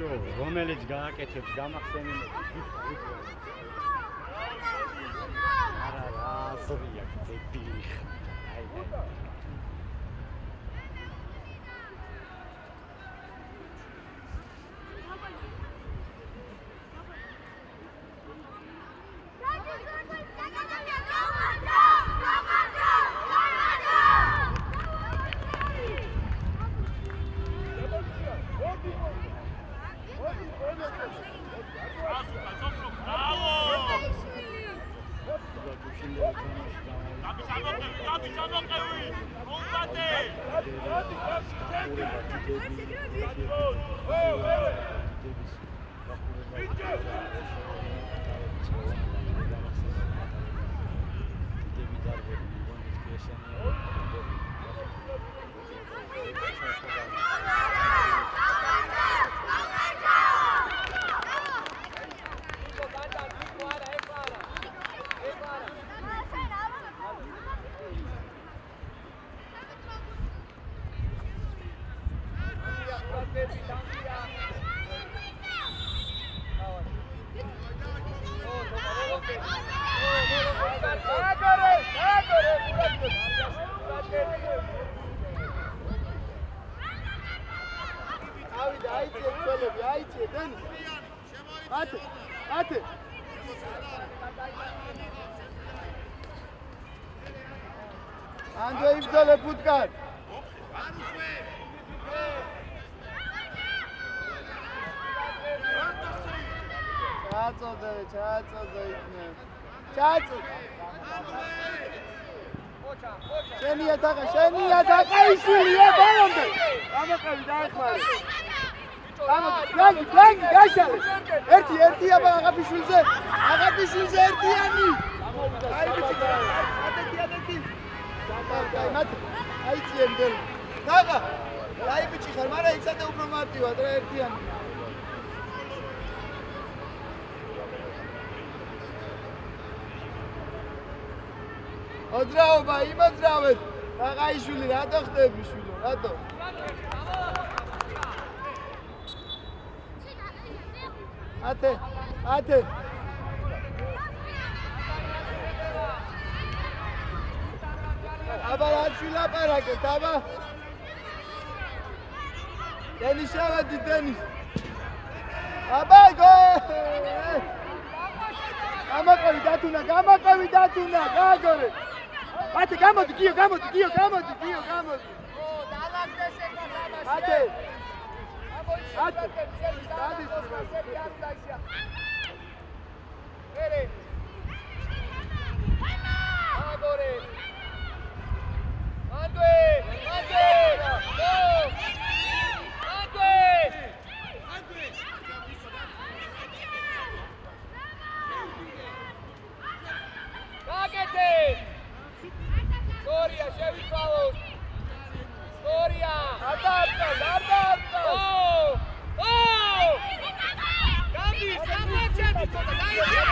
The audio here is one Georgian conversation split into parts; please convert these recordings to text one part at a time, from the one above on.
ბიჭო, რომელიც გააკეთებს გამახსენებელს. არა, ზრია დებილი. აი. Andrei ibzale Putkan. Çatsode ikne. Çatsode. Şeni yataka işiliye bağlandı. Ama kavi daixmar. Ama langi gaşalı. Erti yaba agapişulze erti yani. Ay biçi. Adeti. Mat. Ay çiyendel. Daga. Ay biçi xar, mara იცადე უფრო მარტივად რა ერთიანი. ოძრაობა, იმოძრავეთ. Აღაიშვილი, რატო ხდები შვილო, რატო? ათე. აბა რა შვილაპარაკეთ, აბა. დენის შევედი, დენის. აბა გო! გამაყევი დათუნა, გააგორე. Ate, გამოდი, გიო. დალაგდეს ეხლა თამაში. ate. ერე. აგორე. ანდვე. გაგეთე. Gloria, შევიცვალოთ. Gloria! ატა! Gabi, სამაჩები ცოტა დაიჭირე.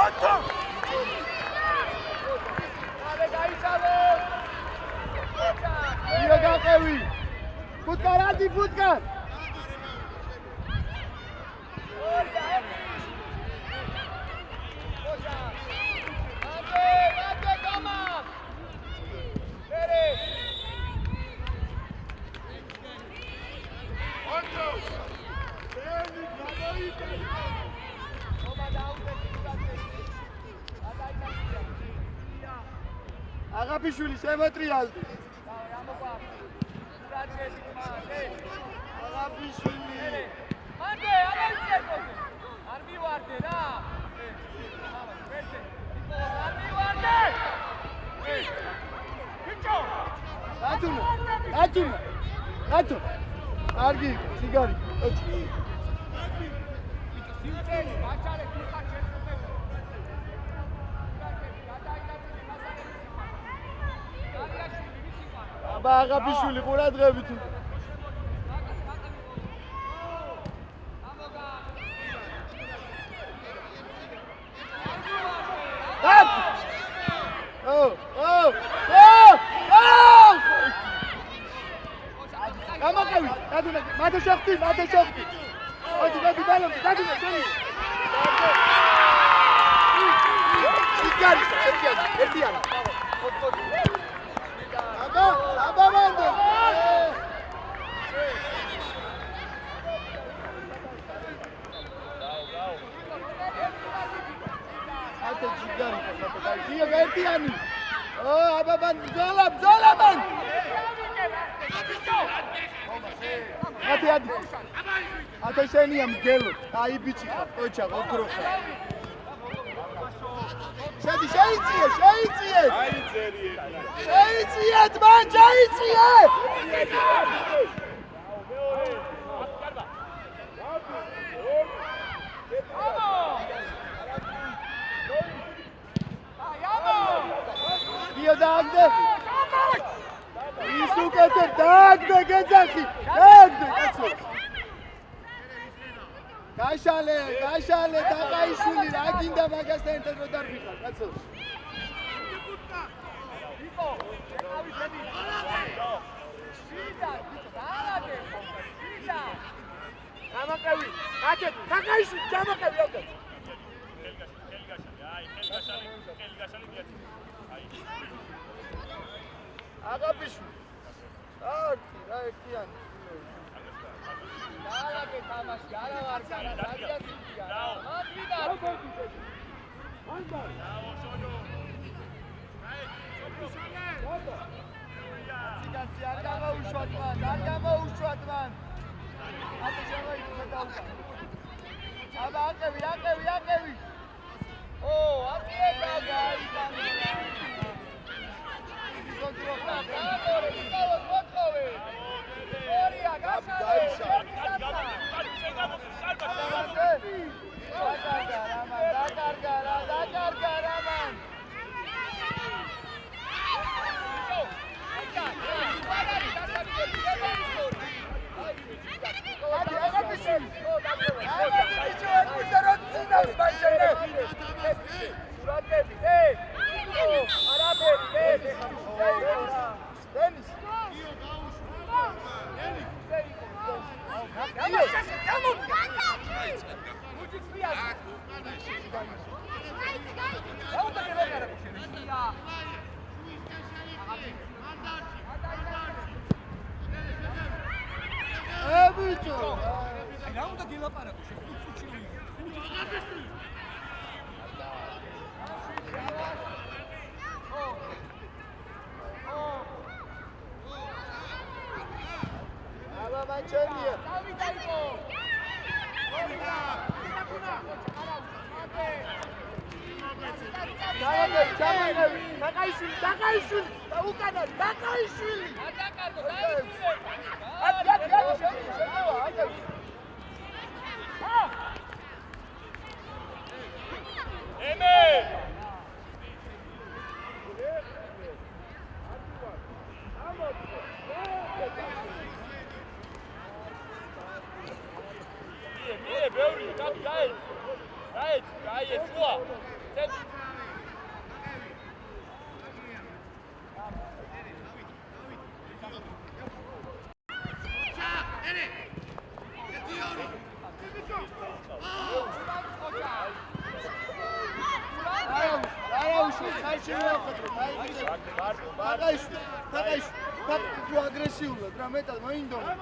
ოტო! აბე გაიცალო. ია გაყევი. ფუტკარადი. Agapishvili შემოტრიალდი. Agapishvili. მანდე, არაიცერკო. არ მივარდე რა. არ მივარდე. ბიჭო. ათუნა. არგი, სიგარი. სიუწელი, ბაჭარე, თიხა შეწყვეტ. აბა აგაპიშვილი ყურადღები თუ. გამაკევი, დადუნა, მათე შეხტი. მოდი, ბალონი, დადუნა, შენი. სიგარი, ერთიანი. აბა მანდო. ათე სიგარი, დიო ერთიანი. აბა მანდ, ბზოლა მანდ. ათე შენია მგელო, აი ბიჭი ხარ, ოჩა, ოქროხა. შედი, შეიწიე. შეიწიეთ, მან, შეიწიე. დიო დააგდე. ის უკეთე დააგდე გეძახი. დააგდე, კაცო. გაშალე, დაკაიშვილი, რა გინდა მაგასთან ერთად რო დარბიხარ, კაცო. იკო, ეკავი შედი. შიდა, დაალაგე. შიდა. გამაკევი, კაცო, დაკაიშვილი, გამაკევი, ოკე. აგაბიშვილი. რა ერთიანი. დაალაგე თამაში, არა ვარ განა, ძალიან ძია. მანდრიდა. არ გამოუშვათ მან. ათე შემოიწვა დაუკა. აბა აკევი. აკიე გაიგა. კონტროლა. დააბორე, იკავოს მოთხოვე. ორია, გასაგებია. დაკარგა რამან. აგრესიულად რა მეტად მოინდომა.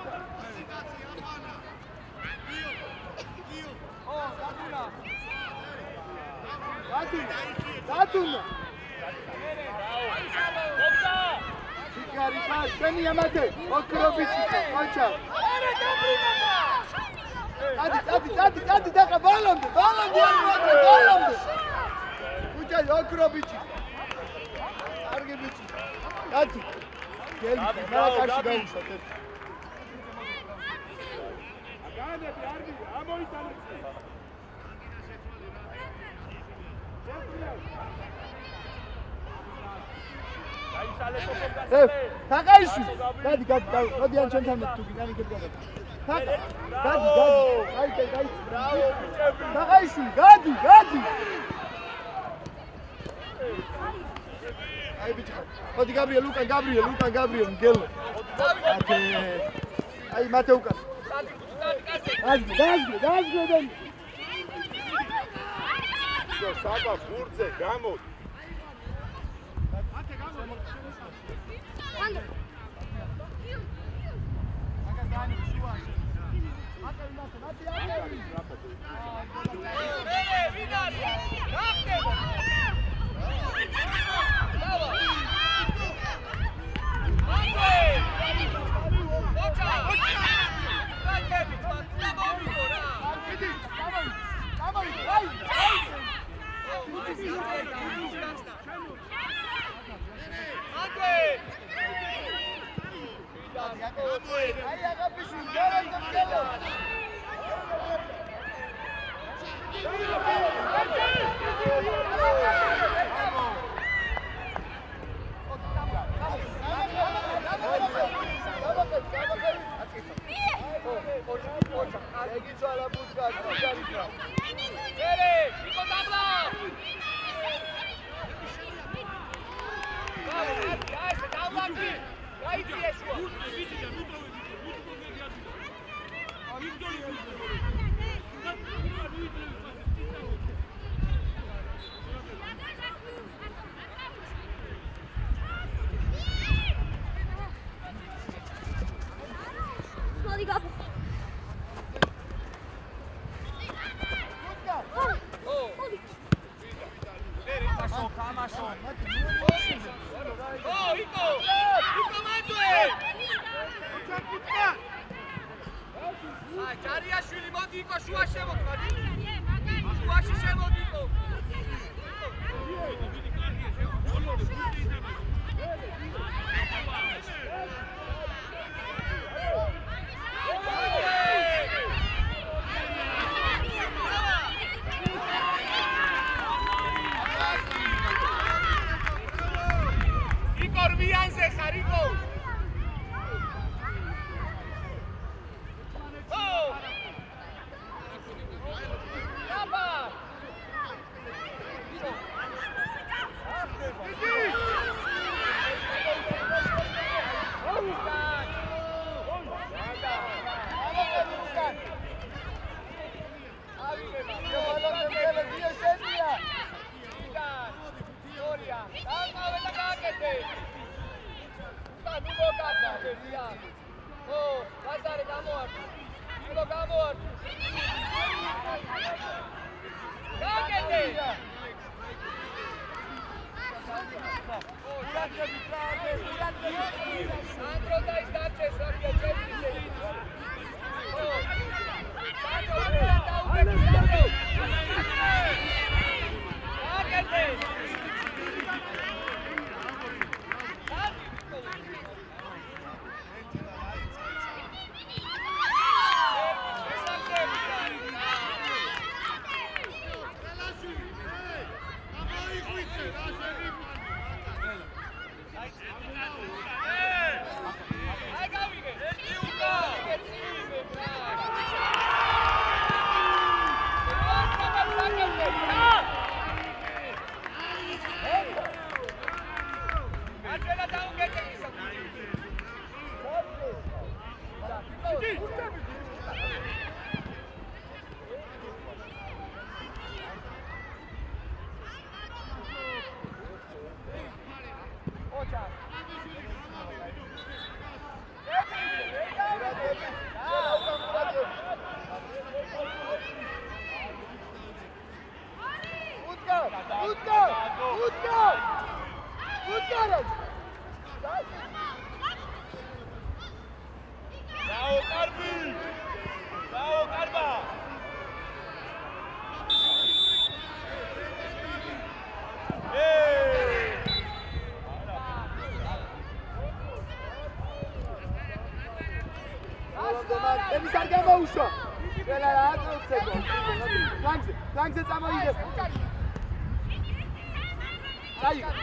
დათუნა. სიგარი ხარ, შენია მათე, ოქრობიჩი ხარ, ყოჩა. ადი, დახა ბალონდე არ მოაკლე, ბალონდე. უჩა ოქრობიჩი. კარგი ბიჭი. დადი. გელი, მარაკაში გაუშვათ ერთ. აგანები, არგი, ამოიტანეთ. თაკაიშვილი, გადი, მოდი ან ჩვენთან მე თუ გინანი გებგანა. გადი. ბრავო, ბიჭები. თაკაიშვილი, გადი. აი ბიჭი ხარ. მოდი გაბრიელ, უკან გაბრიელ, მგელო. აი მათე უკან. დაასგრე. საბა ბურთზე გამოდი.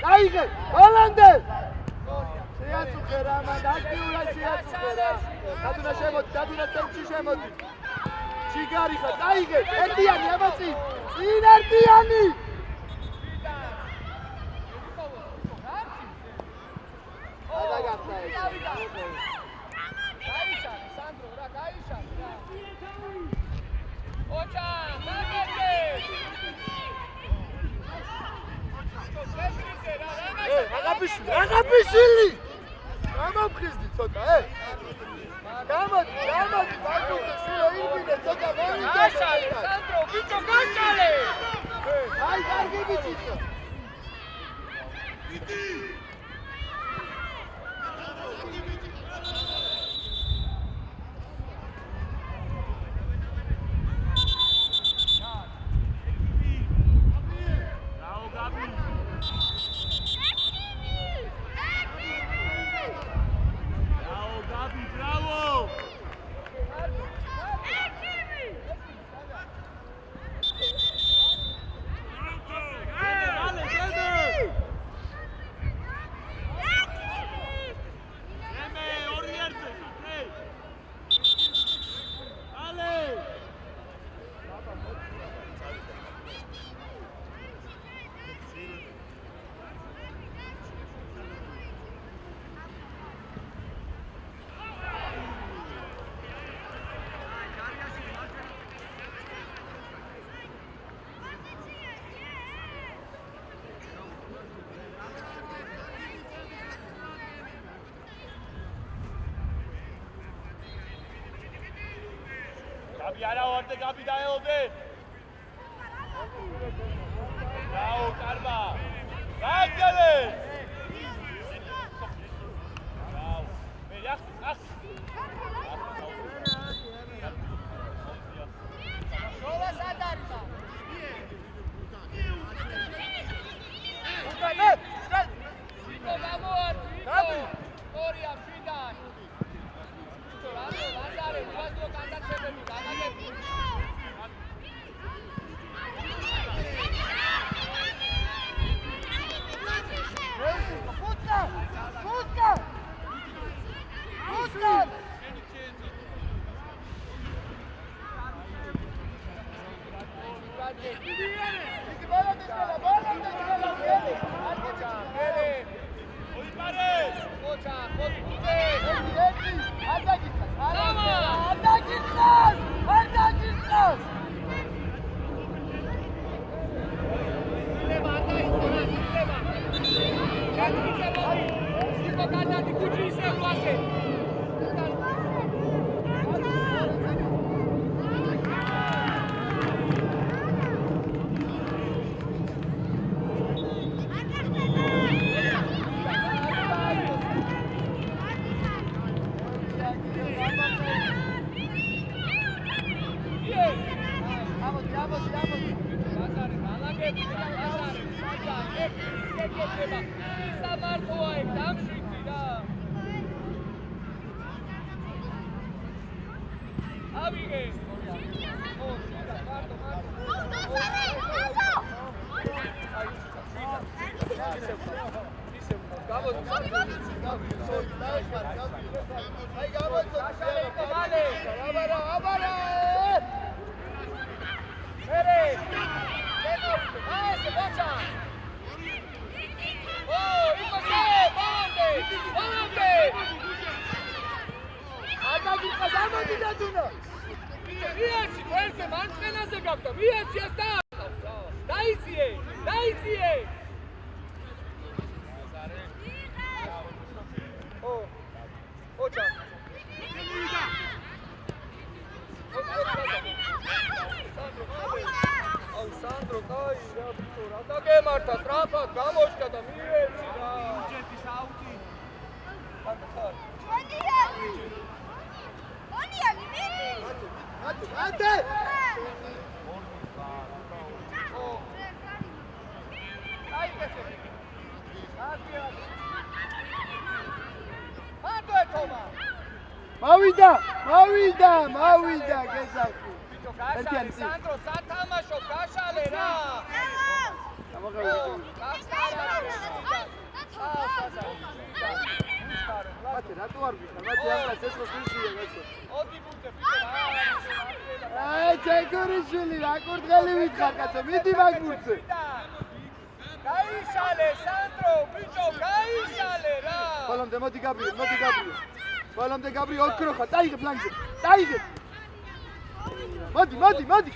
Დაიგე, ჰოლანდე! შეაწუხერა, მან აქტიურად შეაწუხერა. დადუნა შემოდი, დადუნა ცენტრში შემოდი. ჩიგარი ხარ, დაიგე, ერთიანი აბაცი. წინ ერთიანი! წავიდა. გაიშალე, სანდრო, რა, გაიშალე, რა. ოჩა, მაგერგე. Agapishvili! Გამოფხიზდი ცოტა, გამოდი, ბაგუზე შვილო იბინე ცოტა მოვიდა. გაიშალე, სანდრო, ბიჭო, გაიშალე. აი, კარგი ბიჭო. Gabi ara orada Gabi dayandı. Bravo Karma. Gel. Bravo. Yak. Şola sadarma. Vito, vamos, Vito. Gloria, Fidan. Lazare, uvazlo kandatsebები, განაგები. მოვიდა, გეზაკი. გაიშალე, სანდრო, სათამაშო, გაიშალე რა. მათე რატო არ ვიქნა? მათე ამას ეს მოსულია კაცო. ოდი ბუთე ფიქრა. ჩეკურიშვილი, რა კურდღელი ვითხარ კაცო, მიდი მაგ ბურთზე. გაიშალე გაიშალე სანდრო ბიჭო გაიშალე რა ბოლომდე მოდი გაბრიელ ბოლომდე გაბრიელ ოქრო ხარ წაიღე ფლანგზე წაიღე მოდი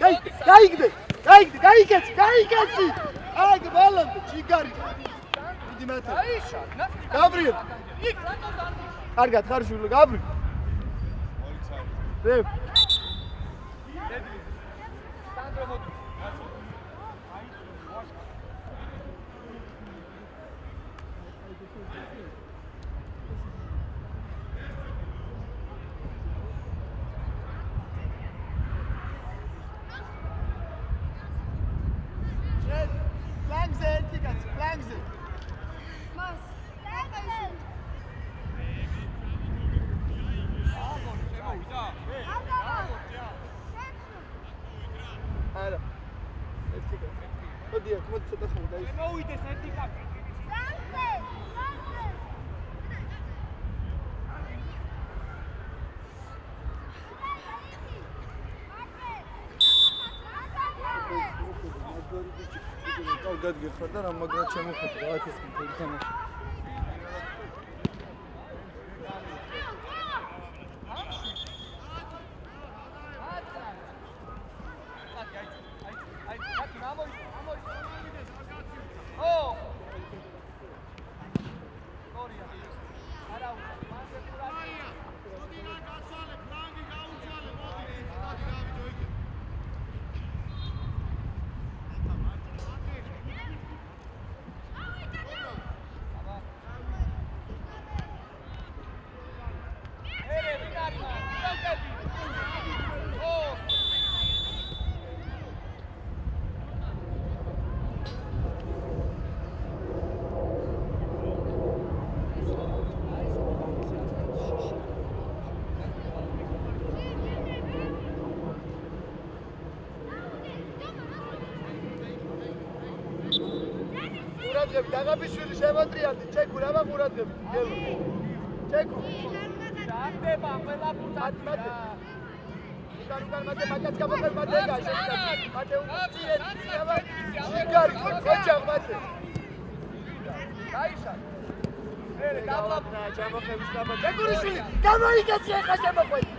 გაიგდე აიგე ბოლომდე ჩიგარი მიდი მათე გაიშალე გაბრიელ იქ რატომ დარდი კარგად ხარ შულო გაბრიელ რებ სანდრო მოდი ფლანგზე ერთი კაცი ფლანგზე არა ერთი კაცი მოდი ცოტა ხომ დაიშ მოვიდეს ერთი კაცი კარგად გიხარ და რა მაგრად შემოხვედი რაღაც ის თამაში ყურადღები დაღაბიშვილი შემოტრიალდი ჩეკუ რა ყურადღები გელო ჩეკუ რა ხდება ყველაფერს მათე უკან მათე მაგაც გამოყევ მათეა შეჭი მათე უკცირე შიგარი ხოჭა მათე გაიშალე მერე დაბლა ჩამოყევის დაბა ჩეკურიშვილი გამოიგეცი ახლა შემოყვეთი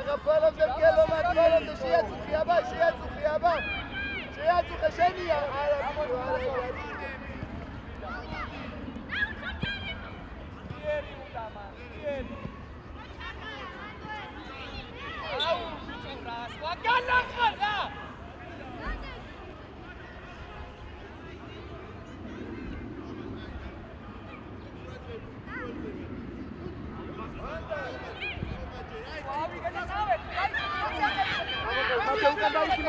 aga ბოლომდე გელო მათე შეაწუხი აბა შეაწუხე შენია არა იერი უნდა მან იერი აუ ბიჭო რა სხვა განახარ რა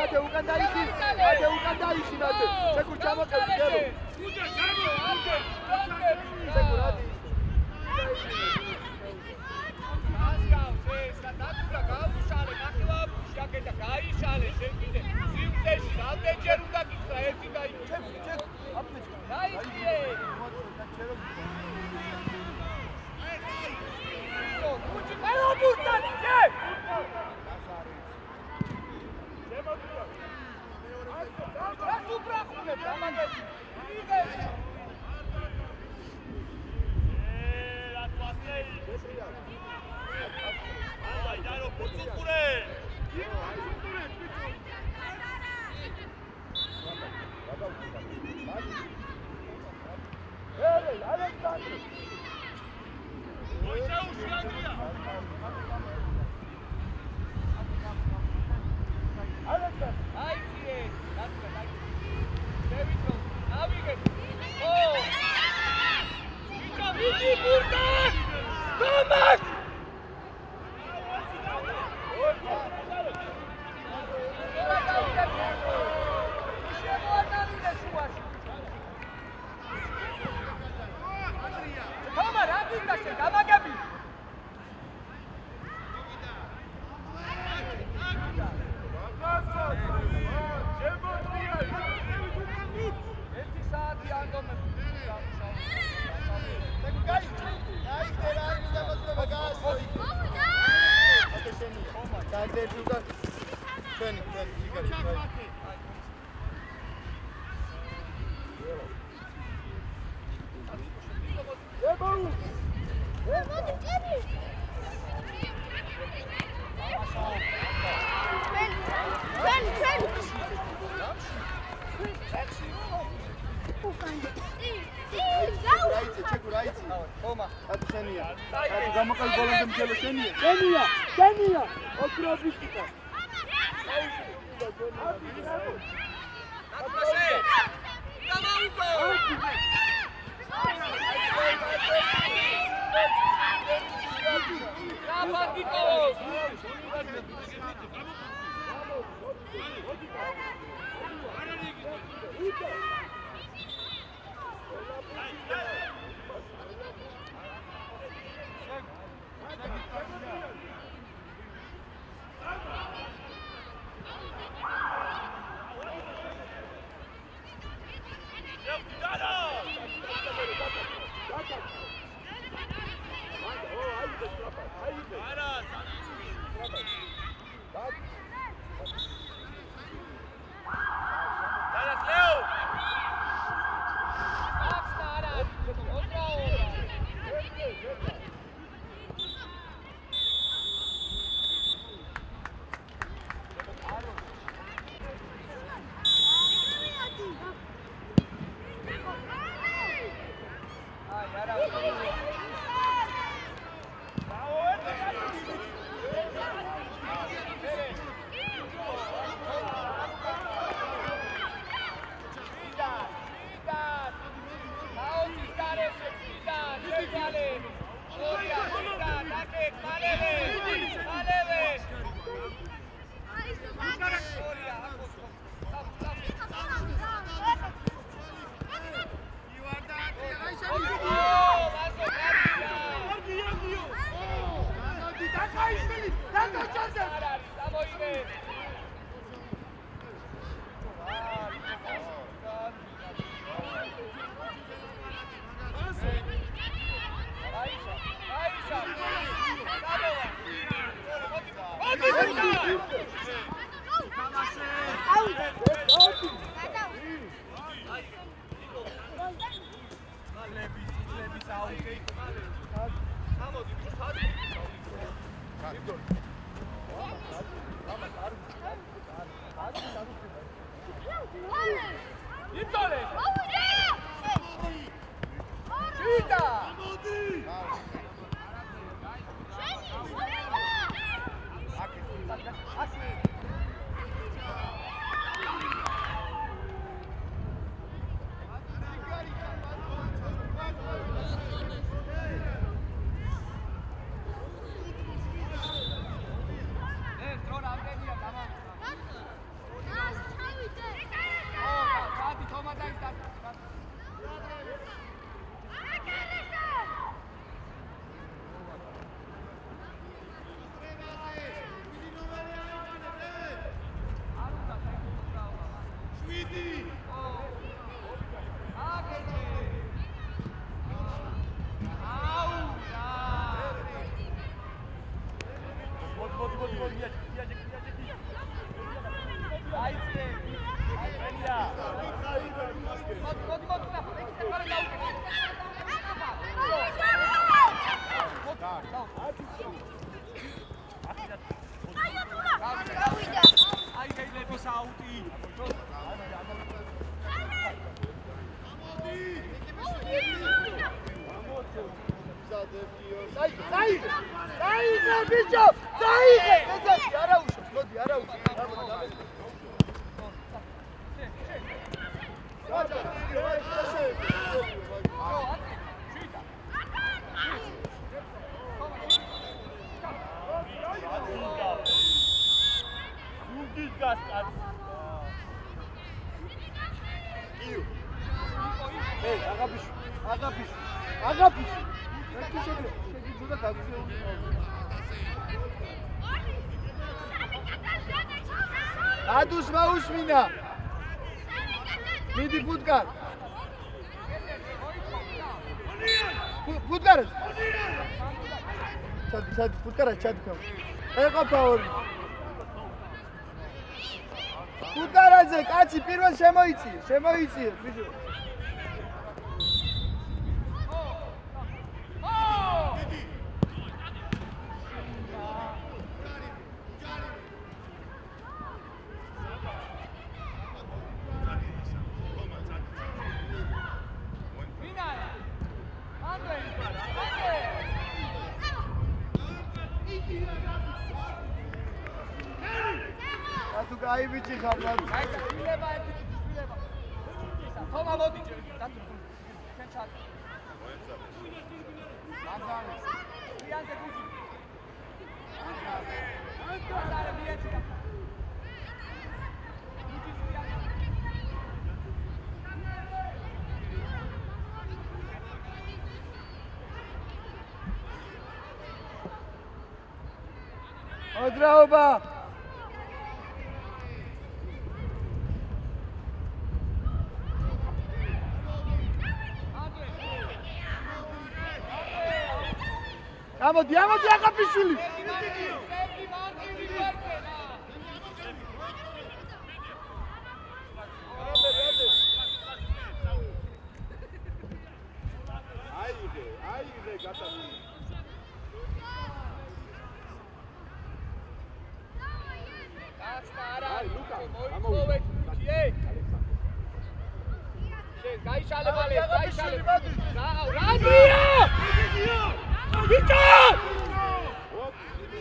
მათე უკან დაიში მათე ჩეკურ ჩამოყევი გელო ჩეკურ ადი გაიშალე შეკიდე სიმწეში რამდენჯერ უნდა გითხრა ერთი გაიქცე გაიქცე უჩი ყველა ბურტანი რას უბრახუნებ დამაგები შენია ოქრობისტიკა Adus mausmina. Midi Putkar. Putkar. Sad Putkar chad kam. Eko power. ფუტკარაძე, კაცი, პირველ შემოიწიე, ბიჭო. თუ კაი ბიჭი ხარ, ლადო. შვილება ერთი შვილება. თომა მოდი დათო. შენ ჩარ. მანზანი. იანზე გუჯი. მანზარი მიეცი. მოძრაობა. ამოდი აკაპიშვილი. აიღე გატაცი. აი ლუკა მოიწოვე კიე. შენ გაიშალე მალე, გაიშალე. რადია! ბიჭო!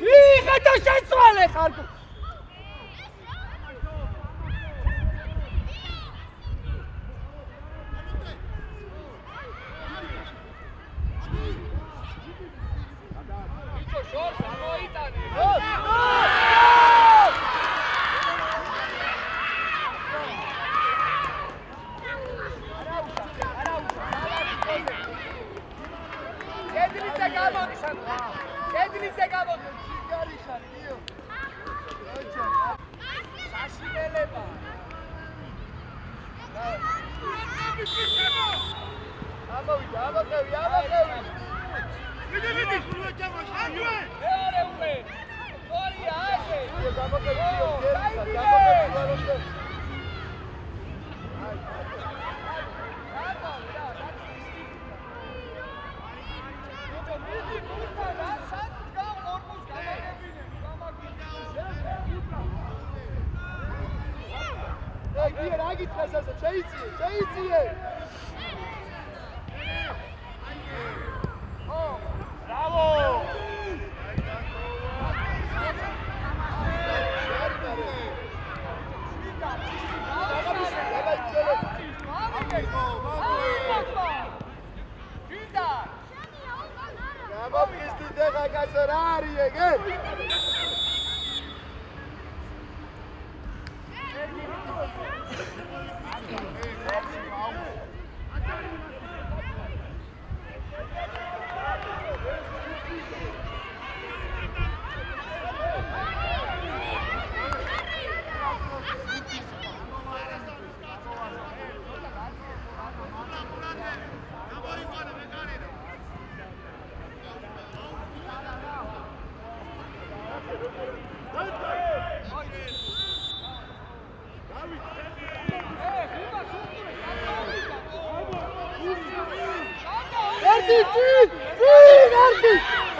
ვიღათა შეცვალე ხარ. ბიჭო შორს ამოიტანე. კედლიზე გამოდი. ჩიგარი ხარ, დიო. საშინელება. ამოვიდა. ვიდი, სულ ჩამოშ. მეორე უკვე. ორია ასე. შეიძიე. ბრავო!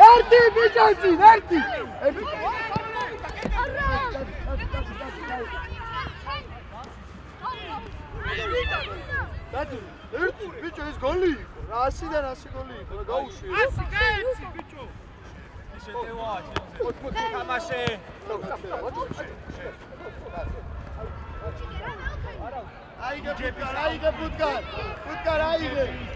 Erti biçensin, erti. Erti biço, ez goli. Rasidan asi goli. Gauši. Asi gaeci, bićo. Više te važi. Tamaše. Ajde Putkar. Putkar, ajde.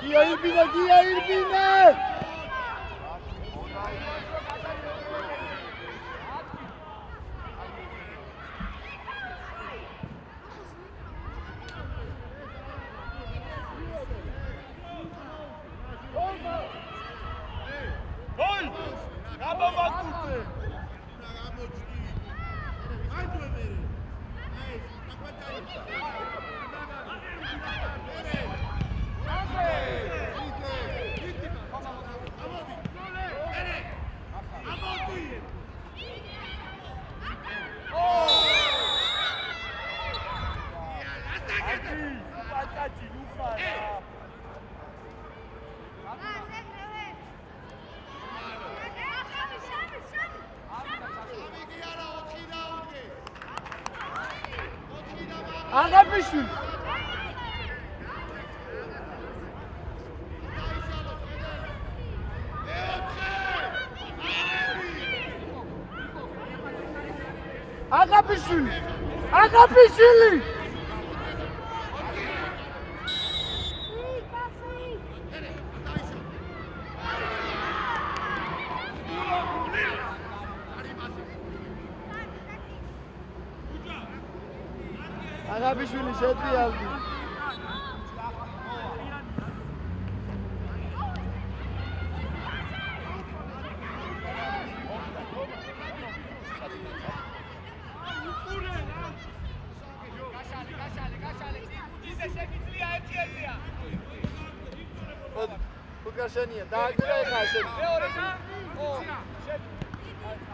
Gija Irbina! Gol! Bravo, Makuce! აღაფიშვილი. აღაფიშვილი. აღაფიშვილი. აღაფიშვილი შეტრიალდი. Უკაშენია, დააგრა ეხა შენ. მეორეში.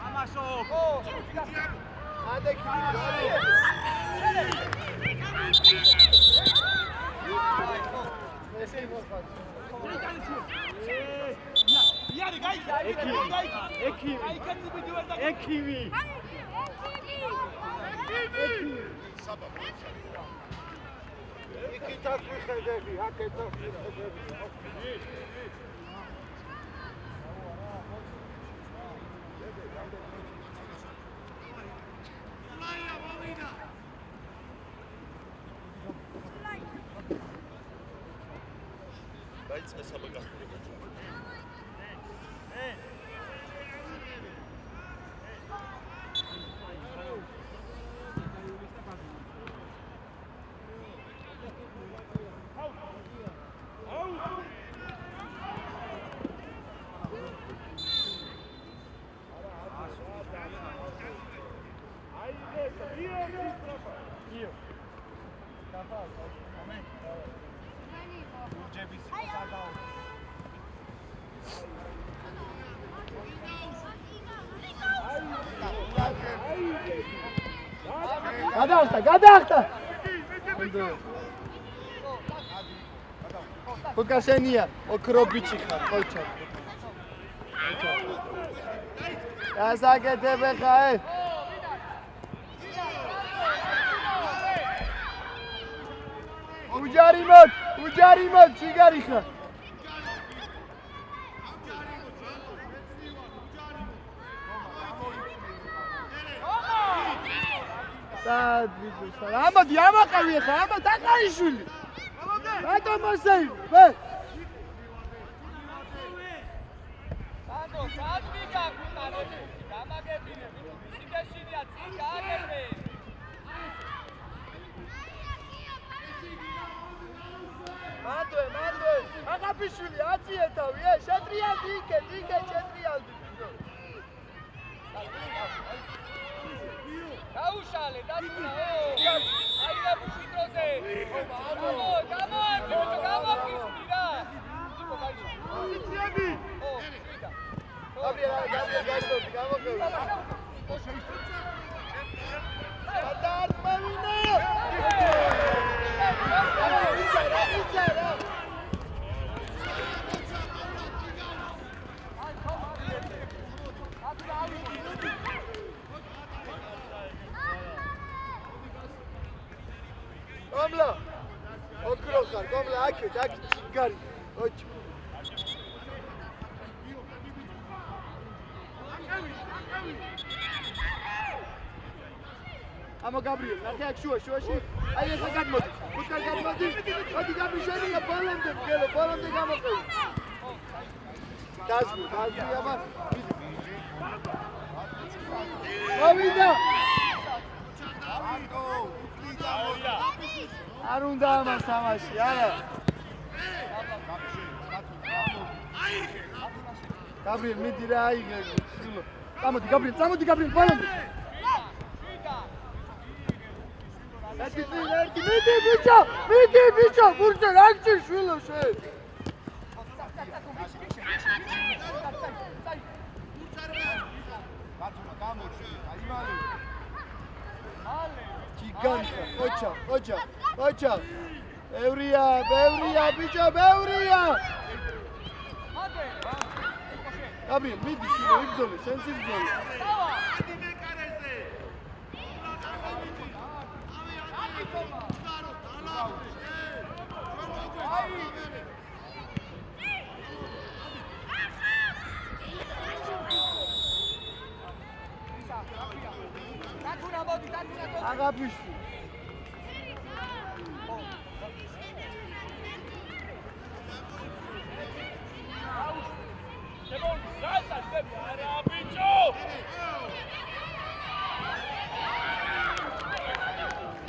ამასო. ადექი. ესე იმოხარ. იარი გაიქცა. ექიმი. აიქეცი ბიდი ვერ და ექიმი. იქითაც მიხედები, აქეთაც მიხედები. დაიწყე საბაგახურება. გადაახტა. უკაშენია, ოქრობიჩი ხარ, ყოჩა. გასაკეთებ ხა. უჯარიმოთ, ჩიგარი ხარ. ამოდი ამაყავი ხა, ამა დაკაიშვილი. რატომ მოსეი? ვე. სანდო, საათი გაგუტანები, გამაგებინები. სიგაშინია, წინ გააგებე. მანდვე, აღაფიშვილი აწიეთავი, შეტრიალდი იქე, შეტრიალდი. გაუშალე, დაწუნა, აიღებ ფიტროზე. გამოფისმი რა. პოზიციები. ვიდა. გაბრიელ გასწოდი, გამოყევი. გადაარტყევინე. იცარა. Komla. Okrokar, komla, akit, çigari. Oç. Ama Gabriel, nakak şu. Ay sakat mı? Kutkar gelmedi. Hadi Gabriel seni ya bağlandım. Gel, bağlandım ama koy. Gaz ama. Avida. არ უნდა ამას თამაში, არა. გაბრიელ, მიდი რა აიღე. წამოდი გაბრიელ, ბოლომდე. მიდი ბიჭო, ბურჯე რაგჭი შვილო შე. ოჩა. ბევრია, ბიჭო, ბევრია. გაბრიელ, მიდი შვილო, იბრძოლე, შენც იბრძოლე. Come on! დათუნა მოდი, დათუნა მოდი. აღაბიშვი.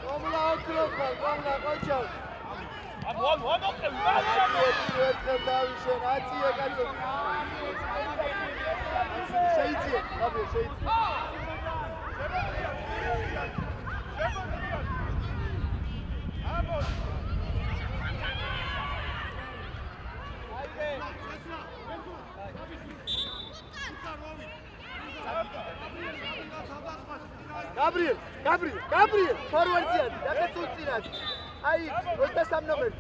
კომლა ოქროხარ, კომლა ყოჩა. ერთხელ დავიშენ, აციე კაცო. შეიძიე, გაბრიელ, შეიძიე. Gabriel, forward-ian, დაგეწუწინათ. აი, 23 ნომერი.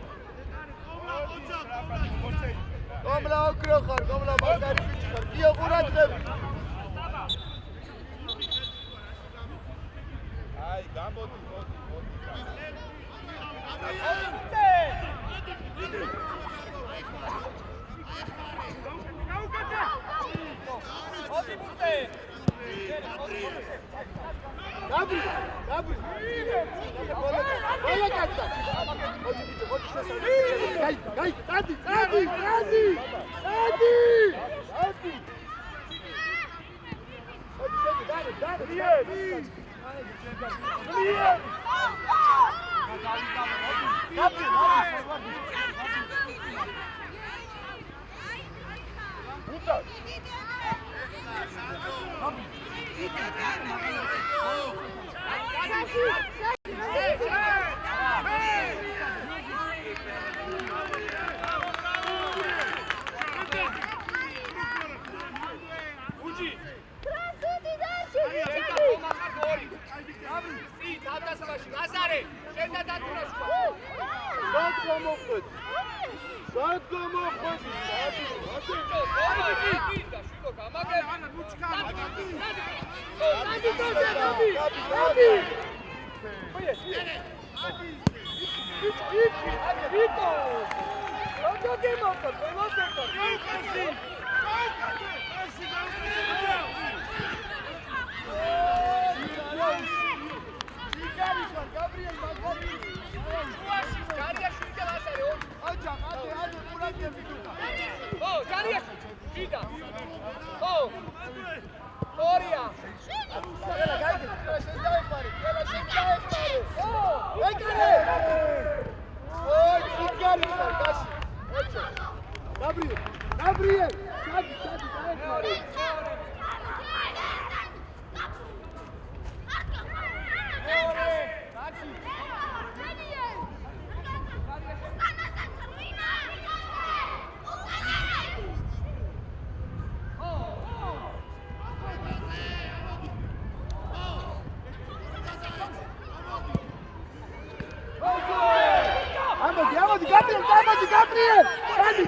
კომლა ოქრო ხარ, კომლა მაგარი ბიჭი ხარ. გიო ყურადღები. აი, გამოდი, მოდი. Gabriel. Bola kasta. Moდი ბიჭო, მოდი შესაძლებელი. გაი, წადი. Gabriel, Gabriel!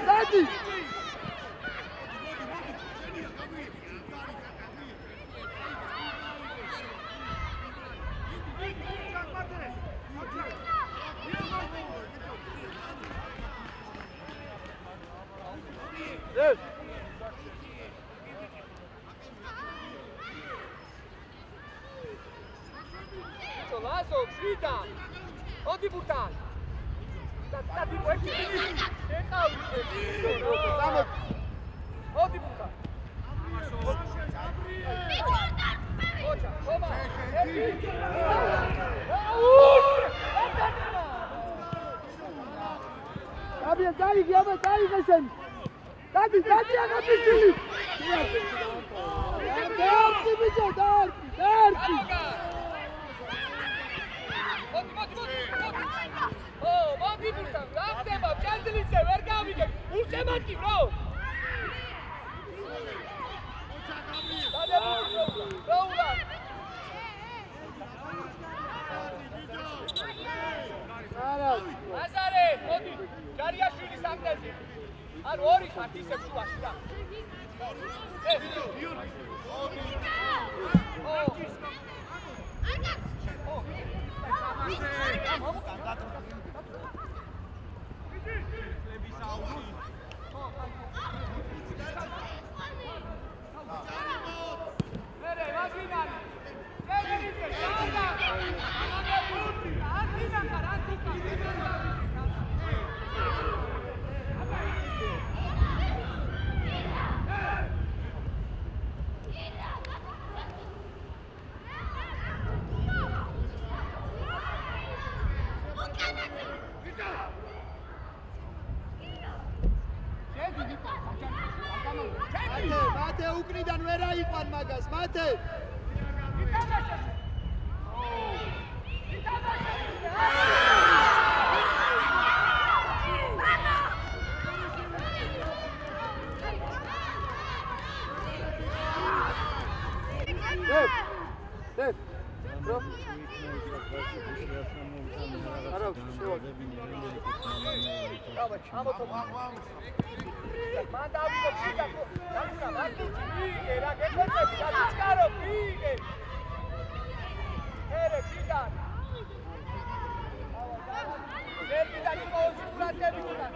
Sadi! Yes. Lazo, Frida! Odi butan! Tati poeci bili! Odi butan! Ocha, toma! Gabriel, dai, gesen! Dadi, agapisili! Darki, bicho, darki! Მოდი ბურთა, რა ხდება? ჭანდლიზე ვერ გავიგებ. უშემატკი, ბრო. დაულა. აზარე, მოდი. ჯარიაშვილი საგნელზე. ანუ ორი ხართ ისევ შუაში რა. უკნიდან ვერ აიყვან მაგას, მათე. დებ. რო. არა, შევაგე. Давай, ამოთო. მან დავიდო ფიგა. დავიდო, მარტიჩი, მიგე, რა გეწეწები, დაწკარო, მიგე. ერე, ფიგა. ზერბიდან იმოოს ურატები თულა.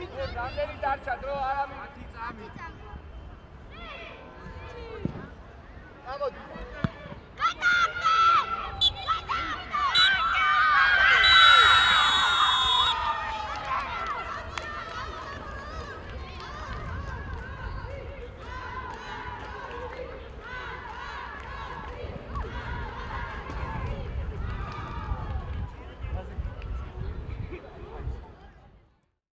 რამდენი დარჩა დრო არ ამი 10 წამი გამოდი